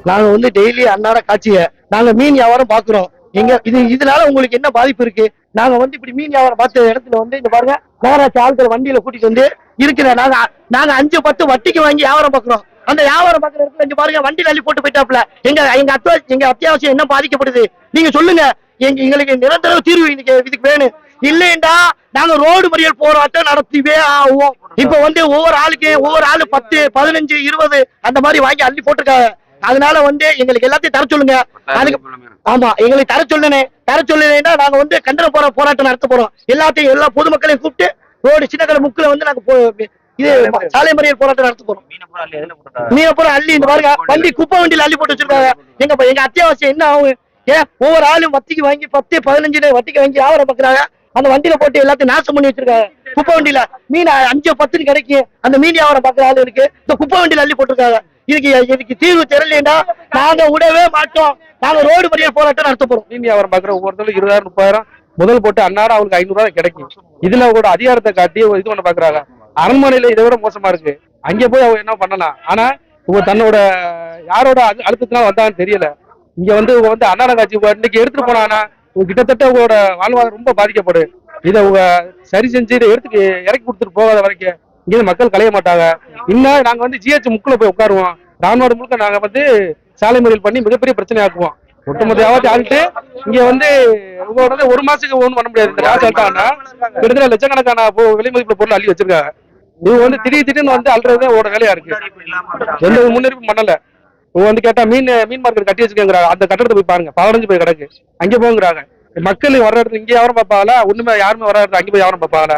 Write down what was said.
நாங்க வந்து டெய்லி அன்னாட காட்சிய நாங்க மீன் வியாபாரம் பாக்குறோம். இதனால உங்களுக்கு என்ன பாதிப்பு இருக்கு? நாங்க வந்து இப்படி மீன் வியாபாரம் பார்த்த இடத்துல வந்து இந்த பாருங்க, நகராட்சி ஆட்கள் வண்டியில கூட்டிட்டு வந்து இருக்கிற நாங்க நாங்க 5-10 வட்டிக்கு வாங்கி வியாபாரம் பாக்குறோம். அந்த வியாபாரம் பாக்குற இடத்துல இங்க பாருங்க, வண்டியில அள்ளி போட்டு போயிட்டாப்ல. எங்க அத்தியாவசியம் என்ன பாதிக்கப்படுது நீங்க சொல்லுங்க. எங்களுக்கு நிரந்தர தீர்வு இதுக்கு வேணும். இல்லைண்டா நாங்க ரோடு மறியல் போராட்டம் நடத்திவே ஆகும். இப்ப வந்து ஒவ்வொரு ஆளு 10, 15, 20 அந்த மாதிரி வாங்கி அள்ளி போட்டுருக்காங்க. அதனால வந்து எங்களுக்கு எல்லாத்தையும் தர சொல்லுங்க. அதுக்கு ஆமா, எங்களுக்கு தர சொல்லுன்னா நாங்க வந்து கண்டன போராட்டம் நடத்த போறோம். எல்லா பொதுமக்களையும் கூப்பிட்டு ரோடு சின்னக்கடை முக்குல வந்து நாங்க இது சாலை மறியல் போராட்டம் நடத்த போறோம். மீனப்புறம் அள்ளி இந்த பாருங்க, வண்டி குப்பை வண்டியில அள்ளி போட்டு வச்சிருக்காங்க. எங்க அத்தியாவசியம் என்ன ஆகும்? ஏன் ஒவ்வொரு ஆளும் வட்டிக்கு வாங்கி 10, 15 வட்டிக்கு வாங்கி வியாபாரம் பாக்குறாங்க. அந்த வண்டியில போட்டு எல்லாத்தையும் நாசம் பண்ணி வச்சிருக்காங்க. குப்பை வண்டியில மீன் 5-10 கிடைக்கும். அந்த மீன் வியாபாரம் பாக்குற ஆளு இருக்கு, இந்த குப்பை வண்டியில அள்ளி போட்டிருக்காங்க. இதுக்கு தீர்வு தெரியலன்னா நாங்க விடவே மாட்டோம். நாங்க ரோடு மறியல் போராட்டம் நடத்த போறோம். மீன் வியாபாரம் பாக்குற ஒவ்வொருத்தரும் 20,000 30,000 முதல் போட்டு அன்னாட அவங்களுக்கு 500 ரூபாய் கிடைக்கும். இதுல கூட அதிகாரத்தை காட்டி இது ஒண்ணு பாக்குறாங்க. அரண்மனையில இதை விட மோசமா இருக்கு. அங்க போய் அவங்க என்ன பண்ணலாம்? ஆனா இவங்க தன்னோட யாரோட அழுத்தத்தினால வந்தாங்கன்னு தெரியல. இங்க வந்து அன்னாட காட்சி இன்னைக்கு எடுத்துட்டு போனாங்கன்னா கிட்டத்தட்ட உங்களோட வாழ்வாதாரம் ரொம்ப பாதிக்கப்படும். இதை உங்க சரி செஞ்சு இதை இறக்கி கொடுத்துட்டு போகாத வரைக்கும் இங்க மக்கள் களைய மாட்டாங்க. இன்னும் நாங்க வந்து ஜிஹெச் முக்குல போய் உட்காருவோம். ராமநாடு முழுக்க நாங்க வந்து சாலை மறியல் பண்ணி மிகப்பெரிய பிரச்சனை ஆக்குவோம். ஒட்டுமொத்த வியாபாரத்தை ஆகிட்டு இங்க வந்து உங்களோட ஒரு மாசத்துக்கு ஒன்றும் பண்ண முடியாது. இந்த காசு ஆட்டாங்கன்னா கிட்டத்தட்ட லட்சக்கணக்கான விலை மதிப்புள்ள பொருள் அள்ளி வச்சிருக்காங்க. இவங்க வந்து திடீர்னு வந்து அல்றதே ஓட வேலையா இருக்கு. எந்த முன்னெடுப்பும் பண்ணல. இவங்க வந்து கேட்டா மீன் மார்க்கெட் கட்டி வச்சுக்கிறாங்க. அந்த கட்டடத்தை போய் பாருங்க, 15 போய் கிடக்கு. அங்கே போங்கிறாங்க. மக்கள் வர்ற இடத்துல இங்கே வியாபாரம் பார்ப்பாங்களா? ஒண்ணுமே யாருமே வர இடத்துல அங்கே போய் வியாபாரம் பார்ப்பாங்களா?